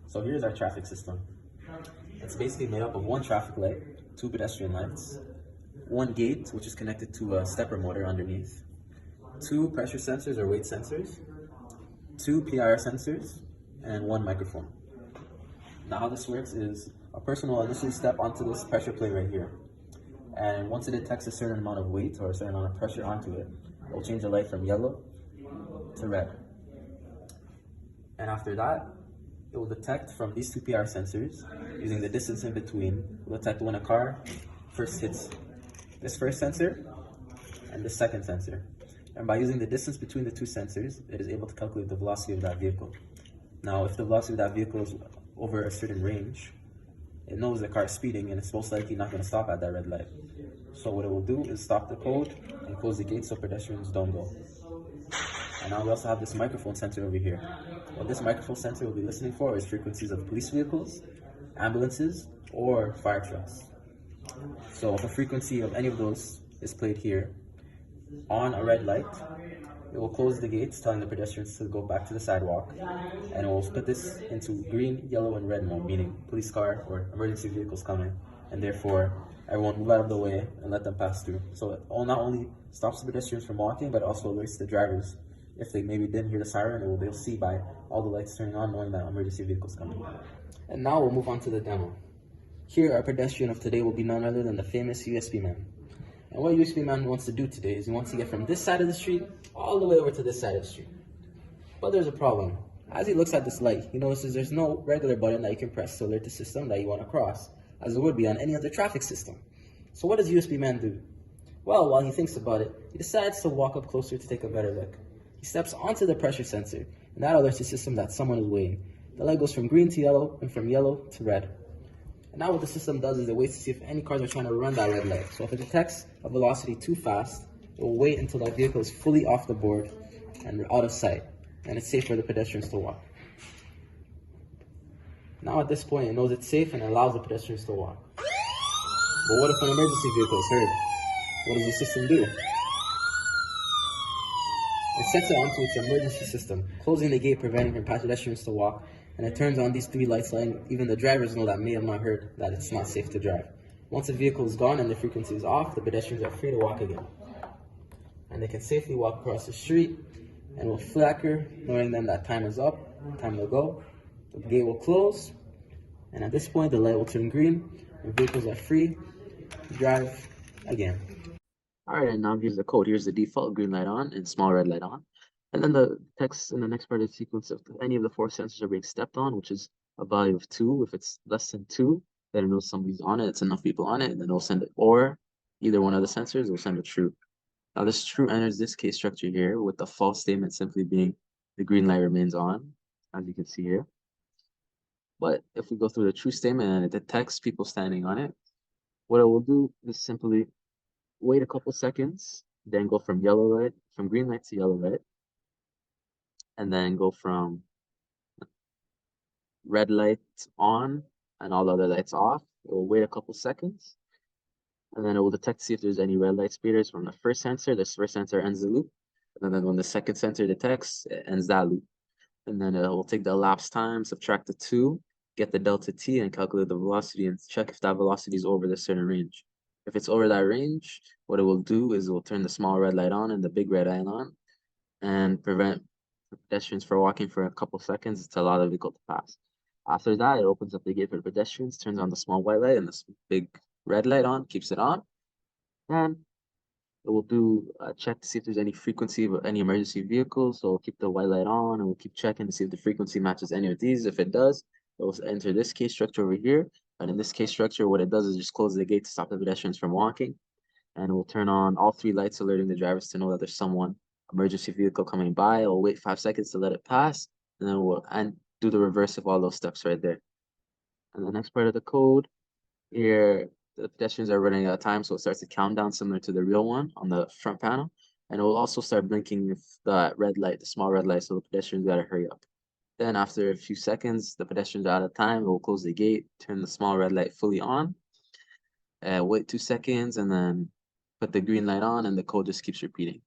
So here's our traffic system. It's basically made up of one traffic light, two pedestrian lights, one gate, which is connected to a stepper motor underneath, two pressure sensors or weight sensors, two PIR sensors, and one microphone. Now how this works is a person will initially step onto this pressure plate right here. And once it detects a certain amount of weight or a certain amount of pressure onto it, it will change the light from yellow to red. And after that, it will detect from these two PR sensors, using the distance in between, it will detect when a car first hits this first sensor and the second sensor. And by using the distance between the two sensors, it is able to calculate the velocity of that vehicle. Now, if the velocity of that vehicle is over a certain range, it knows the car is speeding and it's most likely not going to stop at that red light. So what it will do is stop the code and close the gate so pedestrians don't go. And now we also have this microphone sensor over here. What this microphone sensor will be listening for is frequencies of police vehicles, ambulances, or fire trucks. So if a frequency of any of those is played here on a red light, it will close the gates, telling the pedestrians to go back to the sidewalk, and it will split this into green, yellow, and red mode, meaning police car or emergency vehicles coming, and therefore everyone move out of the way and let them pass through. So it not only stops the pedestrians from walking, but also alerts the drivers. If they maybe didn't hear the siren, they'll see by all the lights turning on, knowing that emergency vehicles coming. And now we'll move on to the demo. Here, our pedestrian of today will be none other than the famous USB man. And what USB man wants to do today is he wants to get from this side of the street all the way over to this side of the street. But there's a problem. As he looks at this light, he notices there's no regular button that you can press to alert the system that you want to cross, as it would be on any other traffic system. So what does USB man do? Well, while he thinks about it, he decides to walk up closer to take a better look. He steps onto the pressure sensor, and that alerts the system that someone is waiting. The light goes from green to yellow, and from yellow to red. And now what the system does is it waits to see if any cars are trying to run that red light. So if it detects a velocity too fast, it will wait until that vehicle is fully off the board and out of sight, and it's safe for the pedestrians to walk. Now at this point, it knows it's safe and allows the pedestrians to walk. But what if an emergency vehicle is heard? What does the system do? It sets it onto its emergency system, closing the gate, preventing from pedestrians to walk, and it turns on these three lights, letting even the drivers know that may have not heard that it's not safe to drive. Once the vehicle is gone and the frequency is off, the pedestrians are free to walk again. And they can safely walk across the street, and will flicker, knowing then that time is up, time will go. The gate will close, and at this point the light will turn green, and vehicles are free to drive again. Alright, and now here's the code. Here's the default green light on and small red light on. And then the text in the next part of the sequence, if any of the four sensors are being stepped on, which is a value of 2. If it's less than 2, then it knows somebody's on it, it's enough people on it, and then it'll send it. Or either one of the sensors will send a true. Now this true enters this case structure here, with the false statement simply being the green light remains on, as you can see here. But if we go through the true statement and it detects people standing on it, what it will do is simply wait a couple seconds, then go from green light to yellow light, and then go from red light on and all the other lights off. It will wait a couple seconds, and then it will detect to see if there's any red light speeders from the first sensor. This first sensor ends the loop, and then when the second sensor detects, it ends that loop. And then it will take the elapsed time, subtract the 2, get the delta t, and calculate the velocity and check if that velocity is over the certain range. If it's over that range, what it will do is it will turn the small red light on and the big red light on, and prevent pedestrians from walking for a couple seconds to allow the vehicle to pass. After that, it opens up the gate for pedestrians, turns on the small white light and the big red light on, keeps it on, and it will do a check to see if there's any frequency of any emergency vehicles. So we'll keep the white light on and we'll keep checking to see if the frequency matches any of these. If it does, it will enter this case structure over here. And in this case structure, what it does is just close the gate to stop the pedestrians from walking. And it will turn on all 3 lights, alerting the drivers to know that there's someone, emergency vehicle coming by. It will wait 5 seconds to let it pass, and then we'll do the reverse of all those steps right there. And the next part of the code, here, the pedestrians are running out of time, so it starts to count down similar to the real one on the front panel. And it will also start blinking if the red light, the small red light, so the pedestrians gotta hurry up. Then after a few seconds, the pedestrians are out of time, it will close the gate, turn the small red light fully on, wait 2 seconds, and then put the green light on, and the code just keeps repeating.